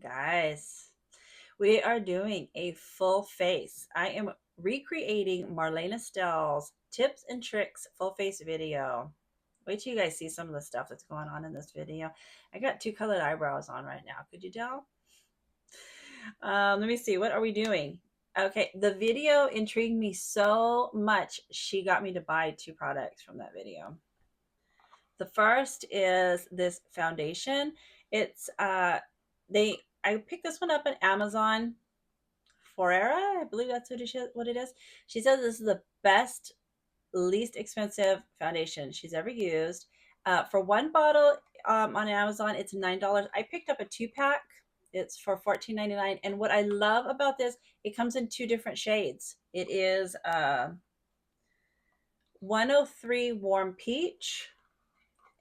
Guys, we are doing a full face. I am recreating Marlena Stell's tips and tricks full face video. Wait till you guys see some of the stuff that's going on in this video. I got two colored eyebrows on right now. Could you tell? Let me see. What are we doing? Okay, the video intrigued me so much. She got me to buy two products from that video. The first is this foundation. It's they I picked this one up on Amazon. Forera, I believe that's what it is. She says this is the best, least expensive foundation she's ever used. For one bottle on Amazon, it's $9. I picked up a 2-pack. It's for $14.99. And what I love about this, it comes in two different shades. It is 103 warm peach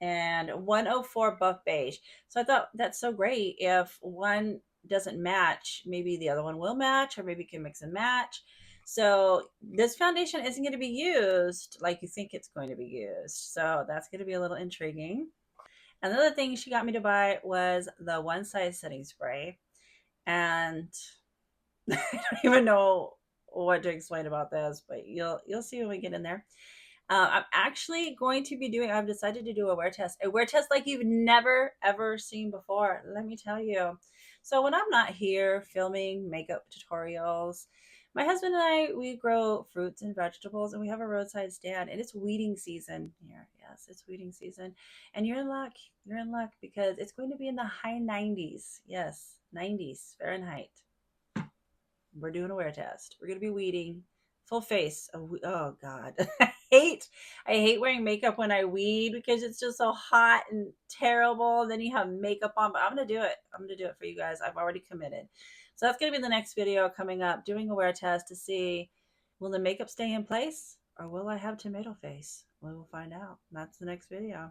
and 104 buff beige. So I thought that's so great. If one doesn't match, maybe the other one will match, or maybe you can mix and match. So this foundation isn't going to be used like you think it's going to be used. So that's going to be a little intriguing. Another thing she got me to buy was the one size setting spray. And I don't even know what to explain about this, but you'll see when we get in there. I'm actually going to be doing, I've decided to do a wear test like you've never ever seen before. Let me tell you. So when I'm not here filming makeup tutorials, my husband and I, we grow fruits and vegetables, and we have a roadside stand, and it's weeding season here. Yes, it's weeding season. And you're in luck. You're in luck because it's going to be in the high 90s. Yes, 90s Fahrenheit. We're doing a wear test. We're going to be weeding full face. Oh God. I hate wearing makeup when I weed because it's just so hot and terrible. And then you have makeup on, but I'm going to do it. I'm going to do it for you guys. I've already committed. So that's going to be the next video coming up, doing a wear test to see, will the makeup stay in place or will I have tomato face? We will find out. That's the next video.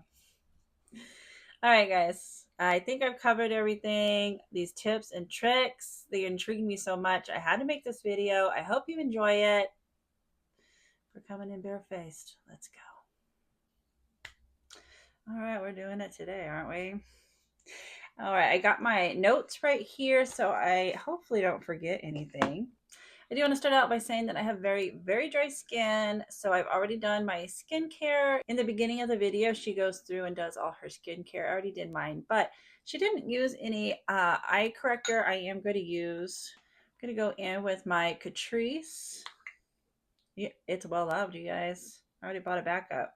All right, guys. I think I've covered everything. These tips and tricks, they intrigued me so much. I had to make this video. I hope you enjoy it. We're coming in barefaced. Let's go. All right, we're doing it today, aren't we? All right, I got my notes right here, so I hopefully don't forget anything. I do want to start out by saying that I have very, very dry skin. So I've already done my skincare. In the beginning of the video, she goes through and does all her skincare. I already did mine, but she didn't use any eye corrector. I am going to go in with my Catrice. Yeah, it's well loved, you guys. I already bought a backup.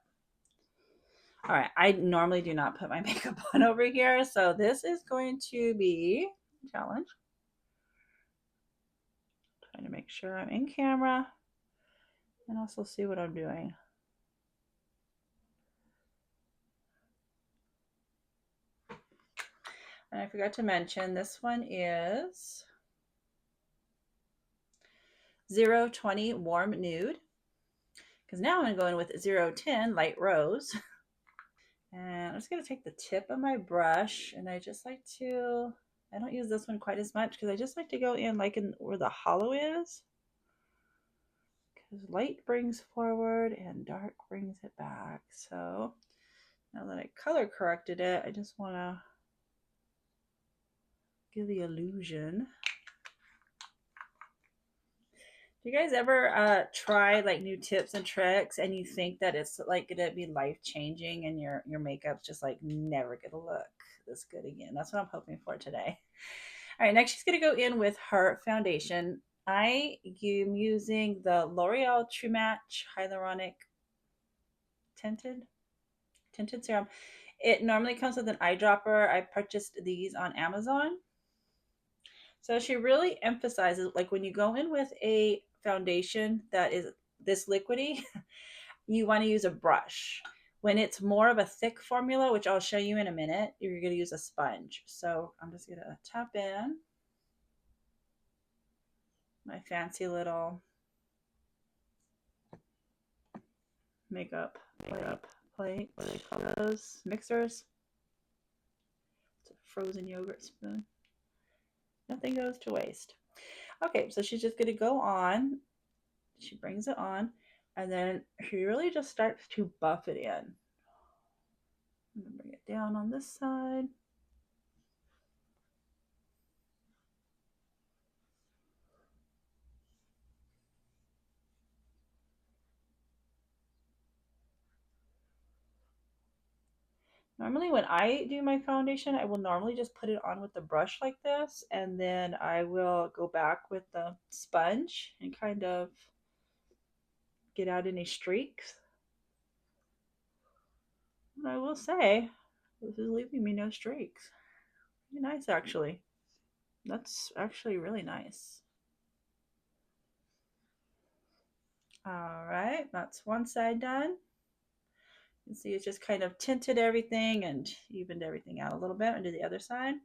All right, I normally do not put my makeup on over here, so this is going to be a challenge. Trying to make sure I'm in camera and also see what I'm doing. And I forgot to mention, this one is 020 Warm Nude. Because now I'm going to go in with 010 Light Rose. And I'm just going to take the tip of my brush, and I just like to, I don't use this one quite as much because I just like to go in like in where the hollow is. Because light brings forward and dark brings it back. So now that I color corrected it, I just want to give the illusion. Do you guys ever try like new tips and tricks and you think that it's like gonna be life changing and your makeup's just like never gonna look this good again? That's what I'm hoping for today. All right, next she's gonna go in with her foundation. I am using the L'Oreal True Match Hyaluronic tinted serum. It normally comes with an eyedropper. I purchased these on Amazon. So she really emphasizes, like when you go in with a foundation that is this liquidy, you want to use a brush. When it's more of a thick formula, which I'll show you in a minute, you're going to use a sponge. So I'm just going to tap in my fancy little makeup plate. What do they call those? Mixers. It's a frozen yogurt spoon. Nothing goes to waste. Okay, so she's just going to go on. She brings it on, and then she really just starts to buff it in. I'm going to bring it down on this side. Normally when I do my foundation, I will normally just put it on with the brush like this, and then I will go back with the sponge and kind of get out any streaks. And I will say, this is leaving me no streaks. Pretty nice, actually. That's actually really nice. All right, that's one side done. You can see it's just kind of tinted everything and evened everything out a little bit. And do the other side.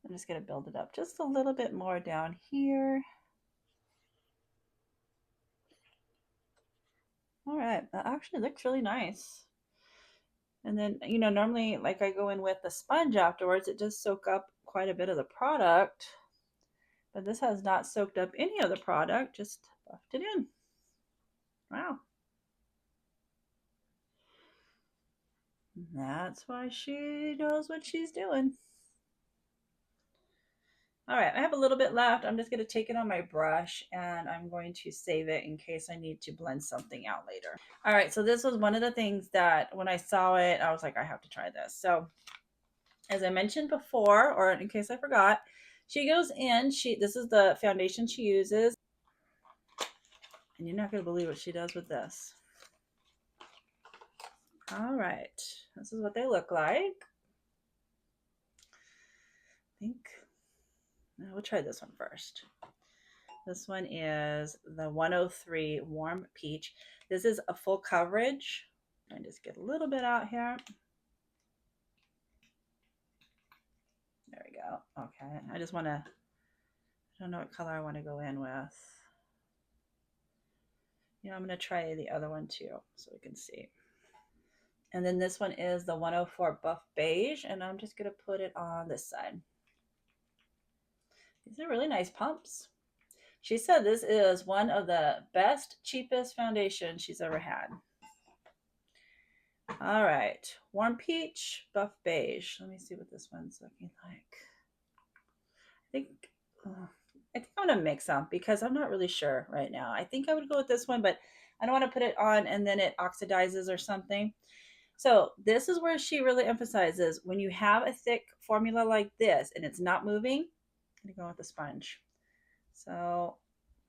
I'm just going to build it up just a little bit more down here. All right, that actually looks really nice. And then, normally like I go in with the sponge afterwards, it does soak up quite a bit of the product. But this has not soaked up any of the product, just buffed it in. Wow. That's why she knows what she's doing. All right, I have a little bit left. I'm just going to take it on my brush and I'm going to save it in case I need to blend something out later. All right, so this was one of the things that when I saw it, I was like, I have to try this. So as I mentioned before, or in case I forgot, she goes in, this is the foundation she uses. And you're not going to believe what she does with this. All right, this is what they look like. I think we'll try this one first. This one is the 103 Warm Peach. This is a full coverage. I just get a little bit out here. There we go. Okay, I don't know what color I want to go in with. I'm going to try the other one too so we can see. And then this one is the 104 Buff Beige, and I'm just going to put it on this side. These are really nice pumps. She said this is one of the best, cheapest foundations she's ever had. All right, Warm Peach, Buff Beige. Let me see what this one's looking like. I think I'm gonna mix them because I'm not really sure right now. I think I would go with this one, but I don't want to put it on and then it oxidizes or something. So this is where she really emphasizes when you have a thick formula like this and it's not moving, I'm gonna go with the sponge. So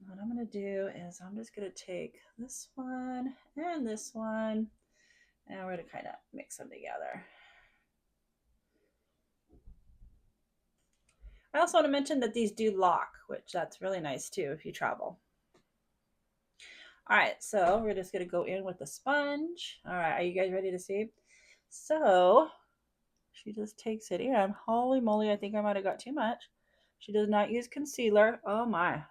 what I'm gonna do is I'm just gonna take this one and this one, and we're gonna kind of mix them together. I also want to mention that these do lock, which that's really nice too if you travel. All right, so we're just gonna go in with the sponge. All right, are you guys ready to see? So she just takes it in. Holy moly, I think I might have got too much. She does not use concealer. Oh my.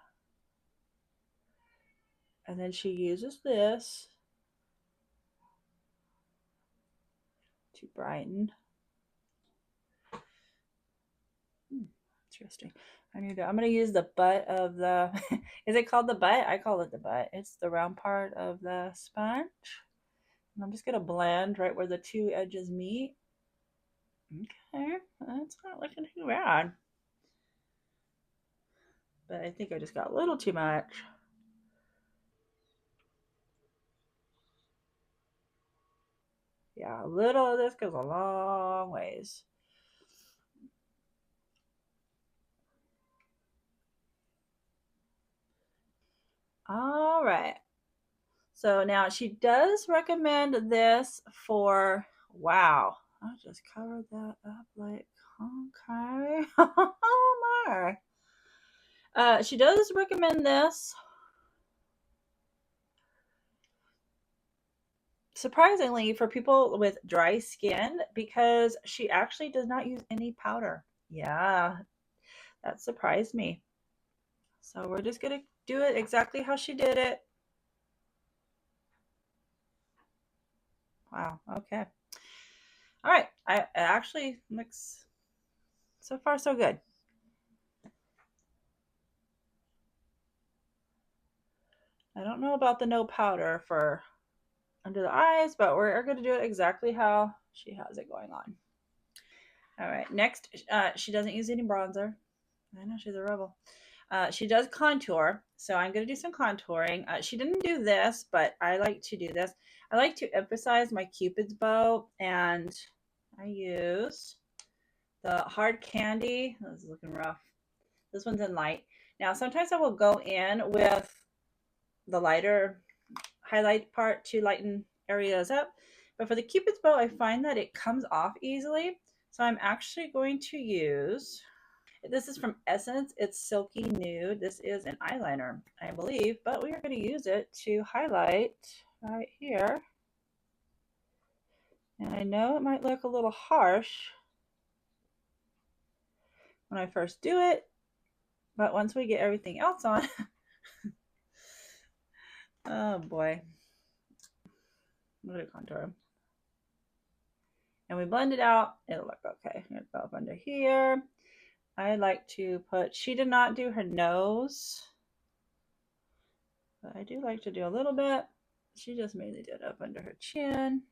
And then she uses this to brighten. Interesting. I'm gonna use the butt of the is it called the butt? I call it the butt. It's the round part of the sponge. And I'm just gonna blend right where the two edges meet. Okay, that's not looking too bad. But I think I just got a little too much. Yeah, a little of this goes a long ways. All right. So now she does recommend this for, wow, I just covered that up like, okay. Oh my. She does recommend this. Surprisingly, for people with dry skin, because she actually does not use any powder. Yeah, that surprised me. So we're just going to do it exactly how she did it. Wow, okay. All right, it actually looks so far so good. I don't know about the no powder for under the eyes, but we're going to do it exactly how she has it going on. All right, next, she doesn't use any bronzer. I know she's a rebel. She does contour, so I'm going to do some contouring. She didn't do this, but I like to do this. I like to emphasize my Cupid's bow, and I use the hard candy. Oh, this is looking rough. This one's in light. Now, sometimes I will go in with the lighter highlight part to lighten areas up. But for the Cupid's bow, I find that it comes off easily. So I'm actually going to use, this is from Essence. It's Silky Nude. This is an eyeliner, I believe, but we are going to use it to highlight right here. And I know it might look a little harsh when I first do it, but once we get everything else on, oh boy, I'm going to contour. And we blend it out, it'll look okay. It'll go up under here. I like to put, she did not do her nose, but I do like to do a little bit. She just mainly did up under her chin.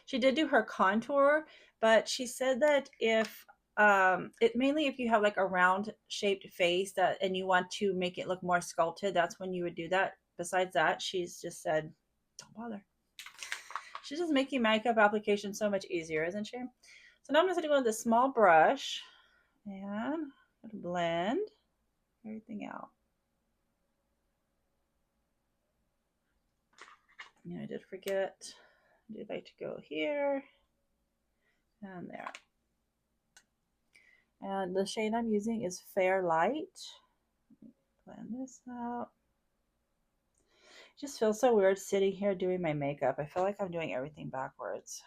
She did do her contour, but she said that if it mainly if you have like a round shaped face that and you want to make it look more sculpted, that's when you would do that. Besides that, she's just said don't bother. She's just making makeup application so much easier, isn't she? So now I'm just going to go with this small brush and blend everything out. Yeah, I did forget. I do like to go here and there. And the shade I'm using is Fair Light. Blend this out. It just feels so weird sitting here doing my makeup. I feel like I'm doing everything backwards.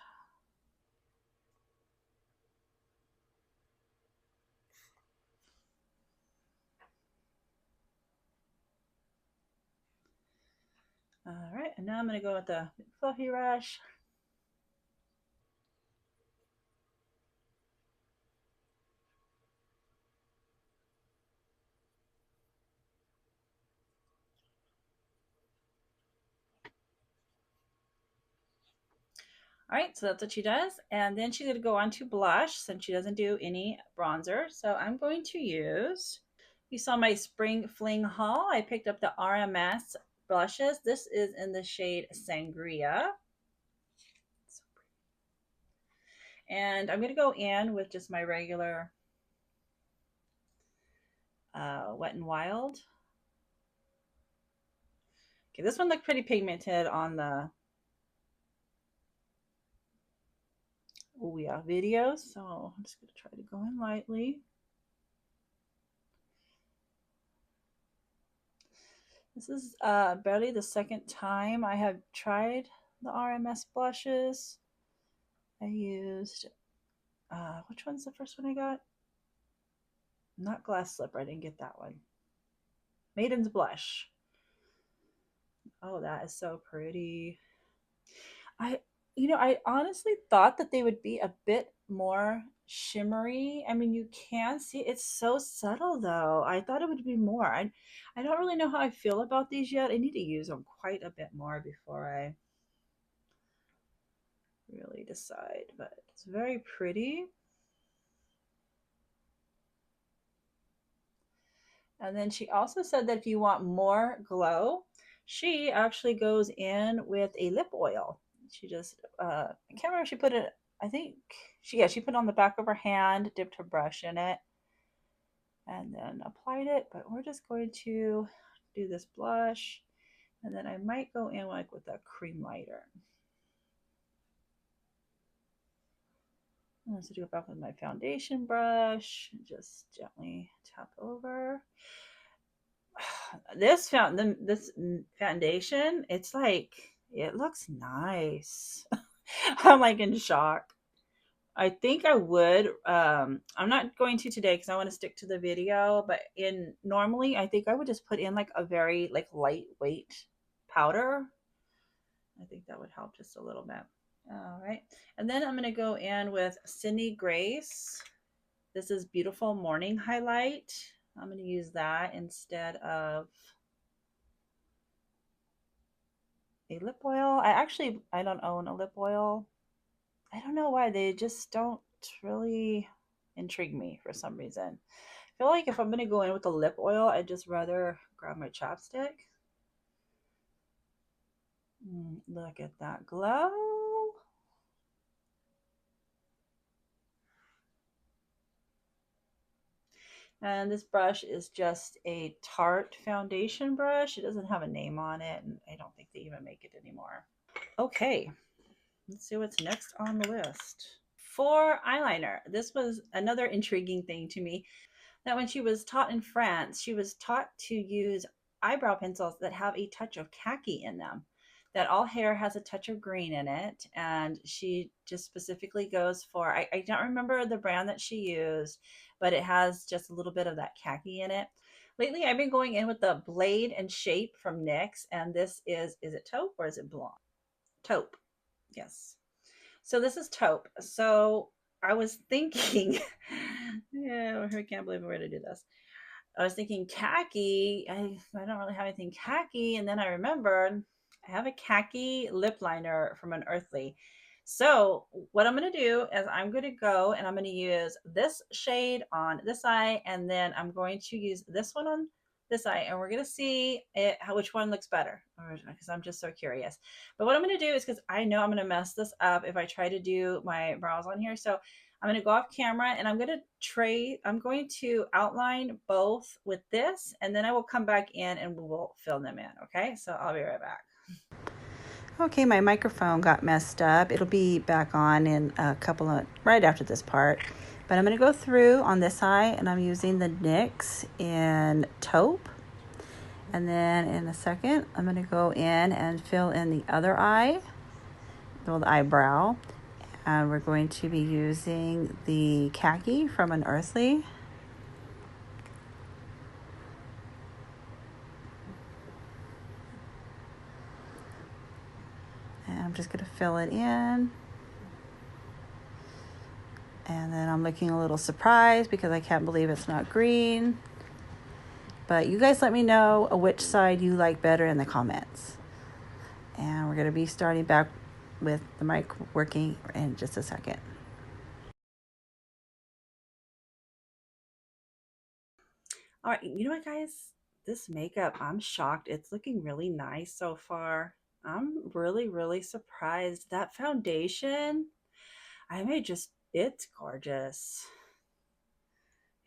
All right, and now I'm going to go with the fluffy brush. All right, so that's what she does. And then she's going to go on to blush since she doesn't do any bronzer. So I'm going to use, you saw my spring fling haul. I picked up the RMS blushes. This is in the shade Sangria. And I'm going to go in with just my regular Wet n Wild. Okay, this one looked pretty pigmented on the video, so I'm just going to try to go in lightly. This is barely the second time I have tried the RMS blushes. I used, which one's the first one I got? Not Glass Slipper, I didn't get that one. Maiden's Blush. Oh, that is so pretty. I honestly thought that they would be a bit more shimmery. I mean, you can see it's so subtle though. I thought it would be more. I don't really know how I feel about these yet. I need to use them quite a bit more before I really decide, but it's very pretty. And then she also said that if you want more glow, she actually goes in with a lip oil. She just, I can't remember, she put it, I think, she put it on the back of her hand, dipped her brush in it, and then applied it. But we're just going to do this blush, and then I might go in like with a cream lighter. I'm going to go back with my foundation brush, just gently tap over. This foundation, it's like it looks nice. I'm like in shock. I think I would. I'm not going to today because I want to stick to the video. But normally, I think I would just put in like a very like lightweight powder. I think that would help just a little bit. All right, and then I'm going to go in with Sydney Grace. This is Beautiful Morning Highlight. I'm going to use that instead of a lip oil. I don't own a lip oil. I don't know why, they just don't really intrigue me for some reason. I feel like if I'm gonna go in with a lip oil, I'd just rather grab my chapstick. Look at that glow. And this brush is just a Tarte foundation brush. It doesn't have a name on it, and I don't think they even make it anymore. Okay, let's see what's next on the list. For eyeliner, this was another intriguing thing to me, that when she was taught in France, she was taught to use eyebrow pencils that have a touch of khaki in them. That all hair has a touch of green in it. And she just specifically goes for, I don't remember the brand that she used, but it has just a little bit of that khaki in it. Lately, I've been going in with the Blade and Shape from NYX. And this is it taupe or is it blonde? Taupe. Yes. So this is taupe. So I was thinking, yeah, I can't believe we're going to do this. I was thinking khaki. I don't really have anything khaki. And then I remembered I have a khaki lip liner from an Earthly. So what I'm going to do is I'm going to go and I'm going to use this shade on this eye. And then I'm going to use this one on this eye. And we're going to see which one looks better, because I'm just so curious. But what I'm going to do is, because I know I'm going to mess this up if I try to do my brows on here. So I'm going to go off camera and I'm going to outline both with this, and then I will come back in and we'll fill them in. Okay, so I'll be right back. Okay, my microphone got messed up. It'll be back on in a couple of, right after this part. But I'm going to go through on this eye, and I'm using the NYX in taupe. And then in a second, I'm going to go in and fill in the other eye, the eyebrow. And we're going to be using the khaki from an Earthly. And I'm just going to fill it in. And then I'm looking a little surprised because I can't believe it's not green. But you guys let me know which side you like better in the comments. And we're going to be starting back with the mic working in just a second. All right, you know what, guys? This makeup, I'm shocked. It's looking really nice so far. I'm really, really surprised. That foundation, it's gorgeous.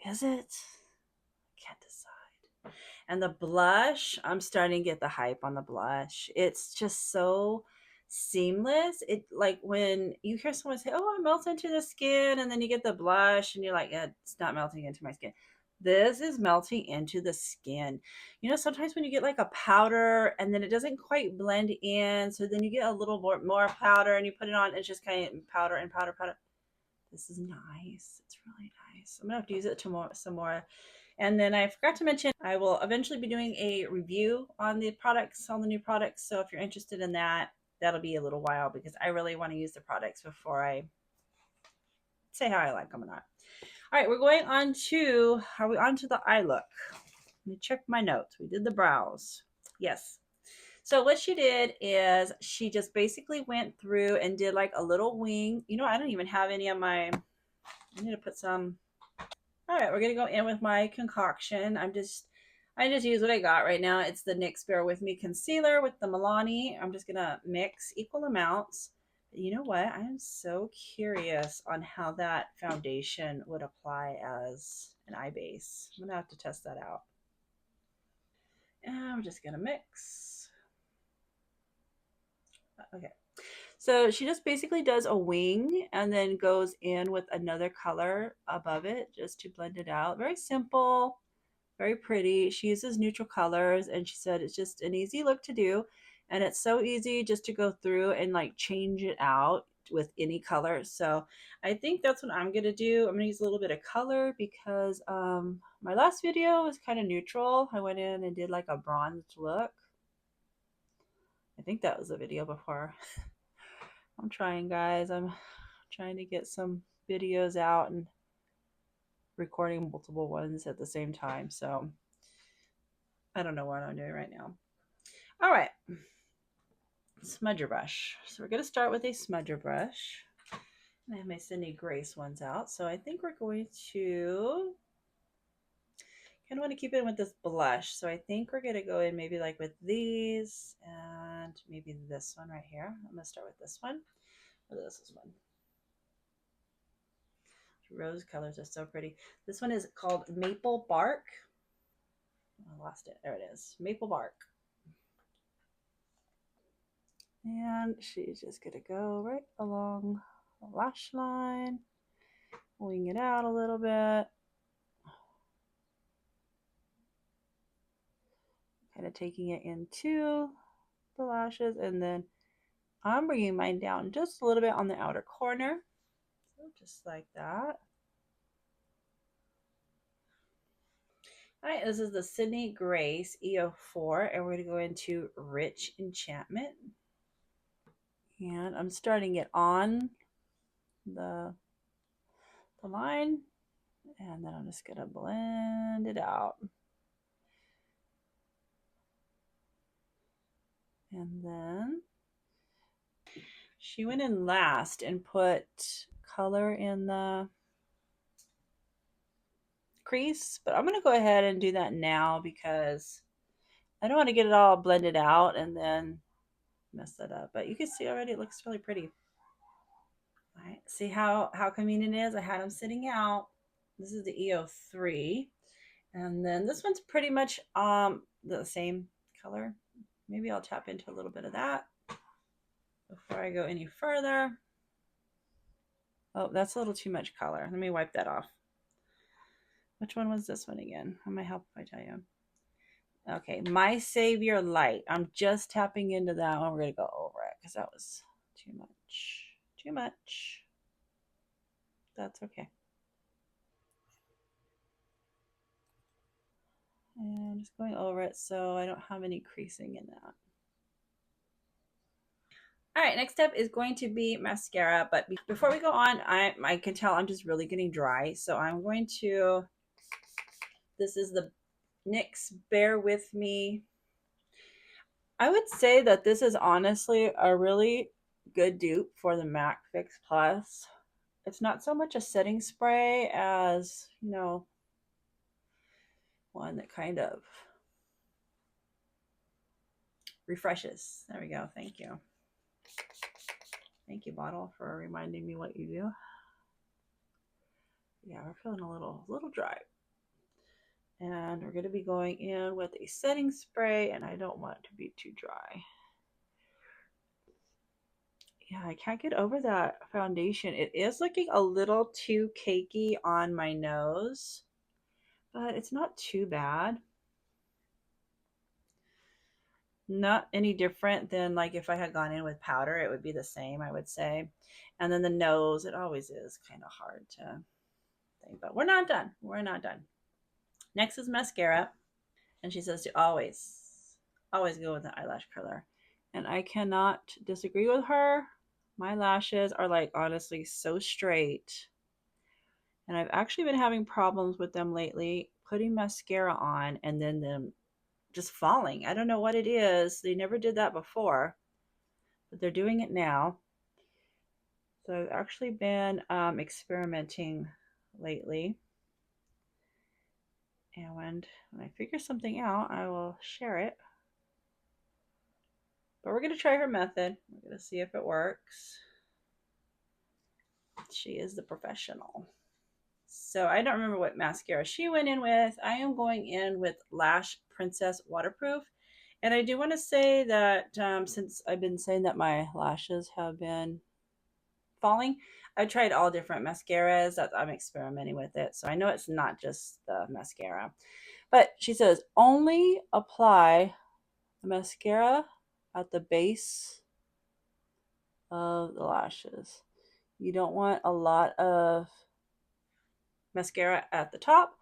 Is it? I can't decide. And the blush, I'm starting to get the hype on the blush. It's just so seamless. It, like when you hear someone say, "Oh, it melts into the skin," and then you get the blush and you're like, yeah, it's not melting into my skin. This is melting into the skin. You know, sometimes when you get like a powder and then it doesn't quite blend in, so then you get a little more powder and you put it on, it's just kind of powder and powder, powder. This is nice. It's really nice. I'm gonna have to use it some more. And then I forgot to mention, I will eventually be doing a review on the products, on the new products. So if you're interested in that, that'll be a little while because I really want to use the products before I say how I like them or not. All right, we're going on to, are we on to the eye look? Let me check my notes. We did the brows. Yes. So what she did is she just basically went through and did like a little wing. You know, I don't even have any of my, I need to put some. All right, we're gonna go in with my concoction. I just use what I got right now. It's the NYX Bear With Me concealer with the Milani. I'm just gonna mix equal amounts. But you know what? I am so curious on how that foundation would apply as an eye base. I'm gonna have to test that out. And I'm just gonna mix. Okay. So she just basically does a wing and then goes in with another color above it just to blend it out. Very simple, very pretty. She uses neutral colors and she said it's just an easy look to do. And it's so easy just to go through and like change it out with any color. So I think that's what I'm going to do. I'm going to use a little bit of color because my last video was kind of neutral. I went in and did like a bronzed look. I think that was the video before. I'm trying, guys. I'm trying to get some videos out and recording multiple ones at the same time. So I don't know what I'm doing right now. All right. smudger brush. So we're going to start with a smudger brush. I have my Cindy Grace ones out. So I think we're going to kind of want to keep it with this blush. So I think we're going to go in maybe like with these and maybe this one right here. I'm going to start with this one. Or this one. Rose colors are so pretty. This one is called Maple Bark. I lost it. There it is. Maple Bark. And she's just going to go right along the lash line, wing it out a little bit. Kind of taking it into the lashes, and then I'm bringing mine down just a little bit on the outer corner. So just like that. All right, this is the Cindy Grace EO4, and we're going to go into Rich Enchantment. And I'm starting it on the line, and then I'm just going to blend it out. And then she went in last and put color in the crease, but I'm going to go ahead and do that now because I don't want to get it all blended out and then mess that up. But you can see already it looks really pretty. All right, see how convenient it is? I had them sitting out. This is the EO3. And then this one's pretty much the same color. Maybe I'll tap into a little bit of that before I go any further. Oh, that's a little too much color. Let me wipe that off. Which one was this one again? How might help if I tell you? Okay, My Savior Light. I'm just tapping into that one. We're going to go over it because that was too much. Too much. That's okay. And I'm just going over it so I don't have any creasing in that. All right, next step is going to be mascara. But before we go on, I can tell I'm just really getting dry. So I'm going to, this is the NYX Bear With Me. I would say that this is honestly a really good dupe for the MAC Fix Plus. It's not so much a setting spray as, you know, one that kind of refreshes. There we go. Thank you. Thank you, bottle, for reminding me what you do. Yeah, we're feeling a little dry. And we're going to be going in with a setting spray, and I don't want it to be too dry. Yeah, I can't get over that foundation. It is looking a little too cakey on my nose, but it's not too bad. Not any different than like if I had gone in with powder, it would be the same, I would say. And then the nose, it always is kind of hard to think, but we're not done. We're not done. Next is mascara. And she says to always go with an eyelash curler. And I cannot disagree with her. My lashes are like honestly so straight. And I've actually been having problems with them lately, putting mascara on and then them just falling. I don't know what it is. They never did that before, but they're doing it now. So I've actually been experimenting lately. And when I figure something out, I will share it. But we're going to try her method. We're going to see if it works. She is the professional. So I don't remember what mascara she went in with. I am going in with Lash Princess Waterproof. And I do want to say that since I've been saying that my lashes have been falling, I've tried all different mascaras. That I'm experimenting with it. So I know it's not just the mascara. But she says only apply the mascara at the base of the lashes. You don't want a lot of mascara at the top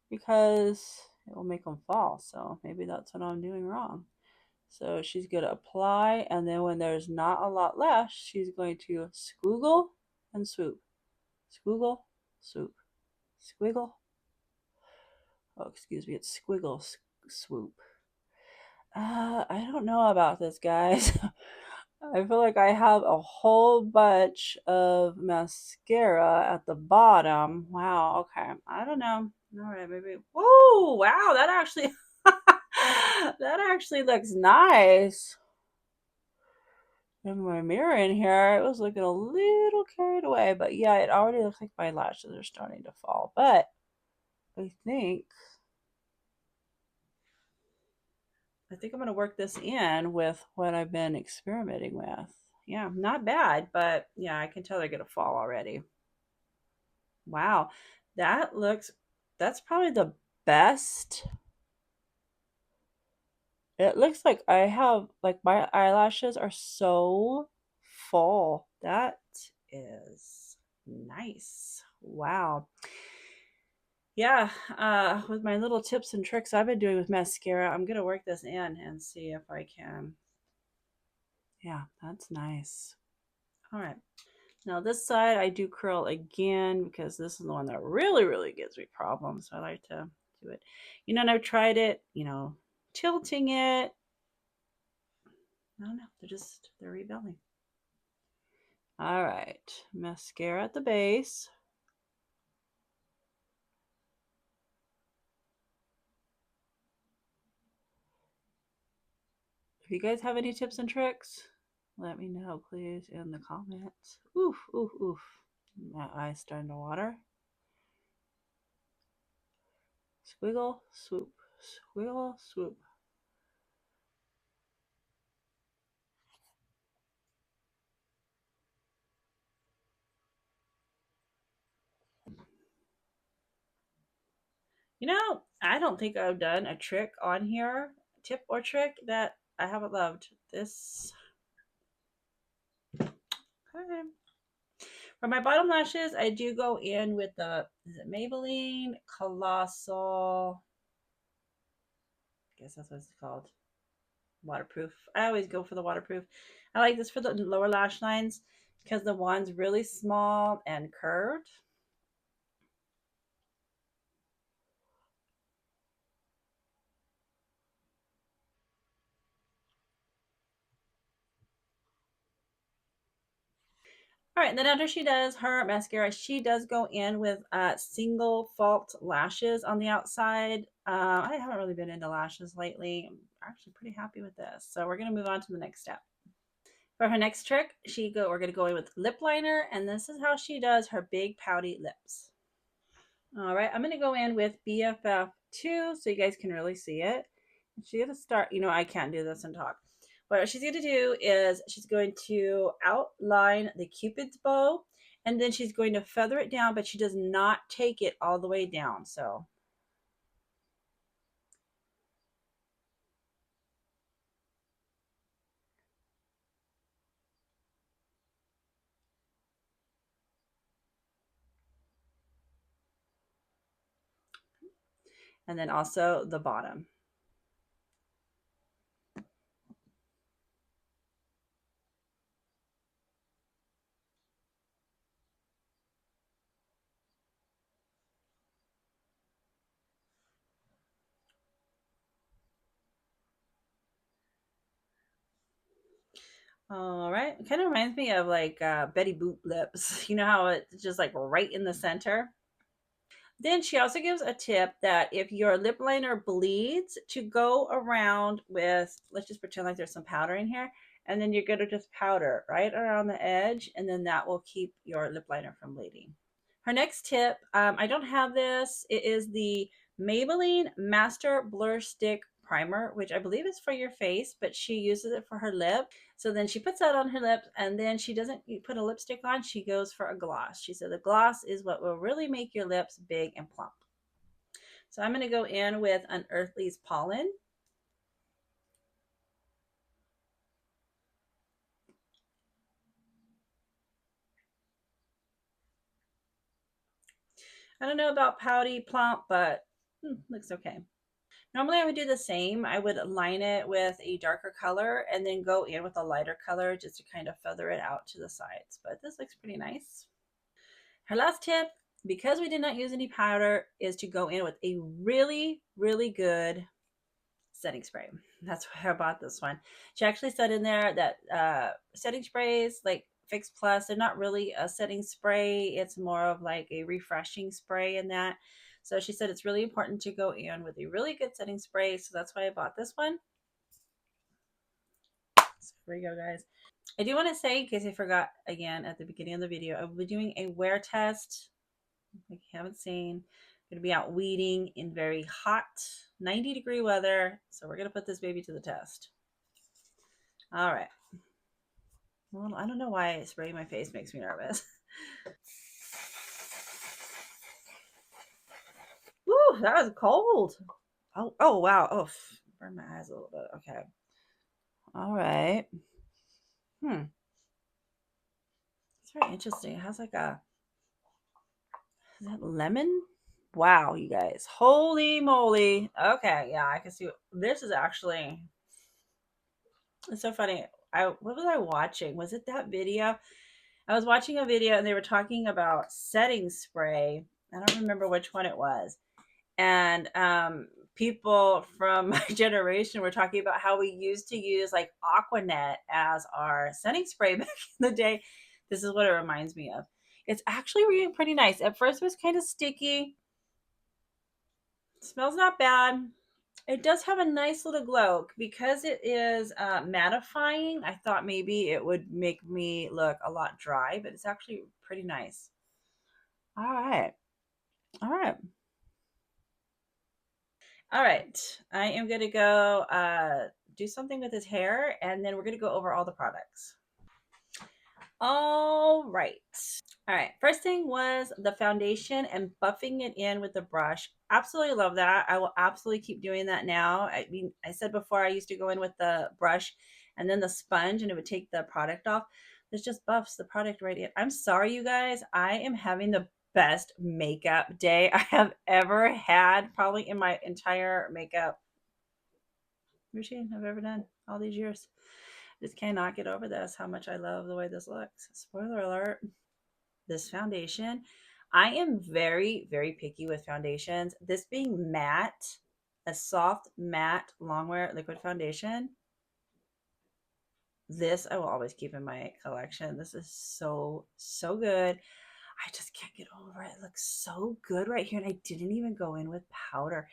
because it will make them fall. So maybe that's what I'm doing wrong. So she's going to apply, and then when there's not a lot left, she's going to squiggle and swoop. Squiggle, swoop. Squiggle. Oh, excuse me, it's squiggle, swoop. I don't know about this, guys. I feel like I have a whole bunch of mascara at the bottom. Wow, okay. I don't know. All right, maybe. Whoa, wow, that actually that actually looks nice. In my mirror in here, it was looking a little carried away, but yeah, it already looks like my lashes are starting to fall. But I think I'm gonna work this in with what I've been experimenting with. Yeah, not bad, but yeah, I can tell they're gonna fall already. Wow, that looks, that's probably the best. It looks like I have, like, my eyelashes are so full. That is nice. Wow. Yeah, with my little tips and tricks I've been doing with mascara, I'm gonna work this in and see if I can. Yeah, that's nice. All right. Now this side I do curl again because this is the one that really, really gives me problems. So I like to do it. And I've tried it, tilting it. I don't know. They're rebelling. All right. Mascara at the base. If you guys have any tips and tricks, let me know, please, in the comments. Oof, oof, oof. My eye's starting to water. Squiggle, swoop. Squiggle, swoop. I don't think I've done a trick on here, tip or trick, that I haven't loved. This. Okay. For my bottom lashes, I do go in with the, is it Maybelline Colossal? I guess that's what it's called. Waterproof. I always go for the waterproof. I like this for the lower lash lines because the one's really small and curved. All right, and then after she does her mascara, she does go in with single fault lashes on the outside. I haven't really been into lashes lately. I'm actually pretty happy with this. So we're going to move on to the next step. For her next trick, we're going to go in with lip liner, and this is how she does her big pouty lips. All right, I'm going to go in with BFF2 so you guys can really see it. She's going to start, I can't do this and talk. What she's going to do is she's going to outline the Cupid's bow, and then she's going to feather it down, but she does not take it all the way down. So, and then also the bottom. All right. It kind of reminds me of like Betty Boop lips. You know how it's just like right in the center? Then she also gives a tip that if your lip liner bleeds, to go around with, let's just pretend like there's some powder in here, and then you're going to just powder right around the edge, and then that will keep your lip liner from bleeding. Her next tip, I don't have this. It is the Maybelline Master Blur Stick Primer, which I believe is for your face, but she uses it for her lip. So then she puts that on her lips, and then she doesn't put a lipstick on. She goes for a gloss. She said the gloss is what will really make your lips big and plump. So I'm going to go in with Unearthly's Pollen. I don't know about pouty plump, but looks okay. Normally I would do the same. I would line it with a darker color and then go in with a lighter color just to kind of feather it out to the sides. But this looks pretty nice. Her last tip, because we did not use any powder, is to go in with a really, really good setting spray. That's why I bought this one. She actually said in there that setting sprays like Fix Plus, they're not really a setting spray. It's more of like a refreshing spray in that. So she said it's really important to go in with a really good setting spray. So that's why I bought this one. So here we go, guys. I do want to say, in case I forgot again at the beginning of the video, I will be doing a wear test like you haven't seen. I'm going to be out weeding in very hot 90-degree weather. So we're going to put this baby to the test. All right. Well, I don't know why spraying my face makes me nervous. Woo, that was cold. Oh, wow. Oh, burned my eyes a little bit. Okay. All right. It's very interesting. It has like a, is that lemon? Wow, you guys. Holy moly. Okay, yeah, I can see. This is actually, it's so funny. What was I watching? Was it that video? I was watching a video and they were talking about setting spray. I don't remember which one it was. And people from my generation were talking about how we used to use like Aquanet as our setting spray back in the day. This is what it reminds me of. It's actually really pretty nice. At first, it was kind of sticky. It smells not bad. It does have a nice little glow because it is mattifying. I thought maybe it would make me look a lot dry, but it's actually pretty nice. All right. All right. All right. I am going to go do something with his hair, and then we're going to go over all the products. All right. All right. First thing was the foundation and buffing it in with the brush. Absolutely love that. I will absolutely keep doing that now. I mean, I said before I used to go in with the brush and then the sponge and it would take the product off. This just buffs the product right in. I'm sorry, you guys. I am having the best makeup day I have ever had, probably in my entire makeup routine I've ever done all these years. Just cannot get over this, how much I love the way this looks. Spoiler alert. This foundation, I am very, very picky with foundations. This being matte, a soft matte longwear liquid foundation, this I will always keep in my collection. This is so, so good. I just can't get over it. It looks so good right here. And I didn't even go in with powder.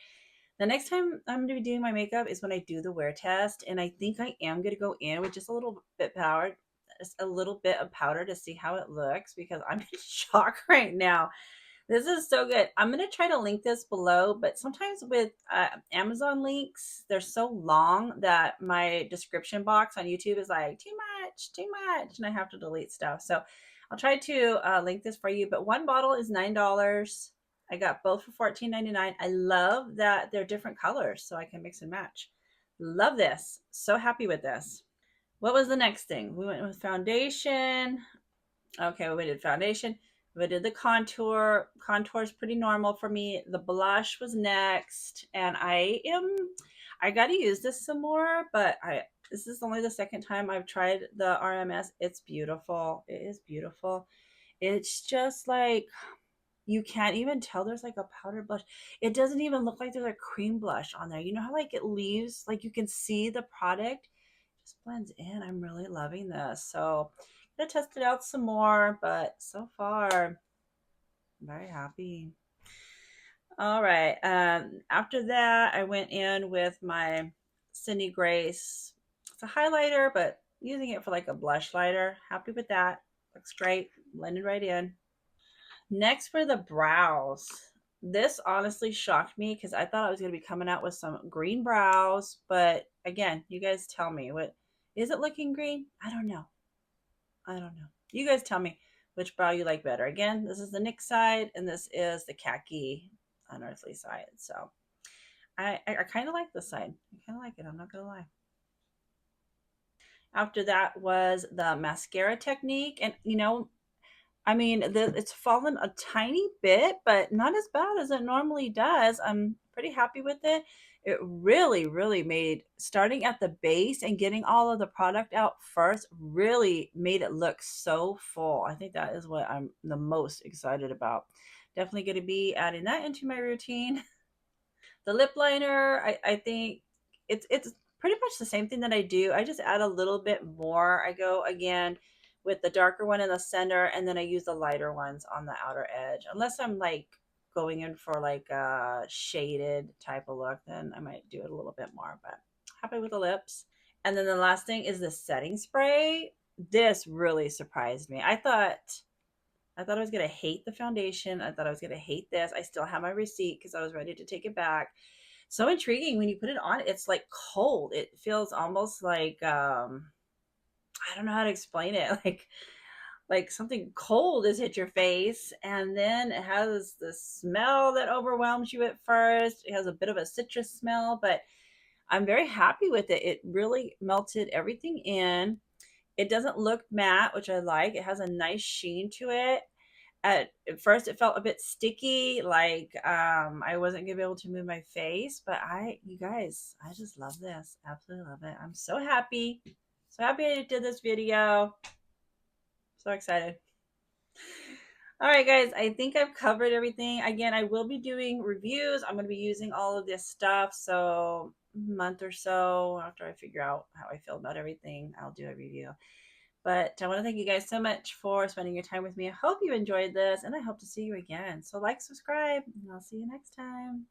The next time I'm going to be doing my makeup is when I do the wear test. And I think I am going to go in with just a little bit powder, just a little bit of powder to see how it looks because I'm in shock right now. This is so good. I'm going to try to link this below, but sometimes with Amazon links, they're so long that my description box on YouTube is like, too much, and I have to delete stuff. So I'll try to link this for you, but one bottle is $9. I got both for $14.99. I love that they're different colors, so I can mix and match. Love this. So happy with this. What was the next thing? We went with foundation. Okay, we did foundation. We did the contour. Contour is pretty normal for me. The blush was next, and I got to use this some more, but this is only the second time I've tried the RMS. It's beautiful. It is beautiful. It's just like you can't even tell there's like a powder blush. It doesn't even look like there's a cream blush on there. You know how like it leaves, like you can see the product just blends in. I'm really loving this. So I'm gonna test it out some more, but so far I'm very happy. All right. After that, I went in with my Cindy Grace. It's a highlighter, but using it for like a blush lighter. Happy with that. Looks great. Blended right in. Next for the brows. This honestly shocked me because I thought I was going to be coming out with some green brows. But again, you guys tell me, what is it looking green? I don't know. I don't know. You guys tell me which brow you like better. Again, this is the NYX side and this is the khaki unearthly side. So I kind of like this side. I kind of like it. I'm not going to lie. After that was the mascara technique. And, you know, I mean, it's fallen a tiny bit, but not as bad as it normally does. I'm pretty happy with it. It really, really made starting at the base and getting all of the product out first really made it look so full. I think that is what I'm the most excited about. Definitely going to be adding that into my routine. The lip liner, I think it's pretty much the same thing that I do. I just add a little bit more. I go again with the darker one in the center, and then I use the lighter ones on the outer edge. Unless I'm like going in for like a shaded type of look, then I might do it a little bit more, but happy with the lips. And then the last thing is the setting spray. This really surprised me. I thought I was gonna hate the foundation. I thought I was gonna hate this. I still have my receipt because I was ready to take it back. So intriguing when you put it on. It's like cold. It feels almost like I don't know how to explain it. Like something cold has hit your face, and then it has the smell that overwhelms you at first. It has a bit of a citrus smell, but I'm very happy with it. It really melted everything in. It doesn't look matte, which I like. It has a nice sheen to it. At first it felt a bit sticky, like I wasn't gonna be able to move my face, but you guys, I just love this. Absolutely love it. I'm so happy. So happy I did this video. So excited. All right, guys, I think I've covered everything. Again, I will be doing reviews. I'm going to be using all of this stuff. So, a month or so after I figure out how I feel about everything, I'll do a review. But I want to thank you guys so much for spending your time with me. I hope you enjoyed this, and I hope to see you again. So, like, subscribe, and I'll see you next time.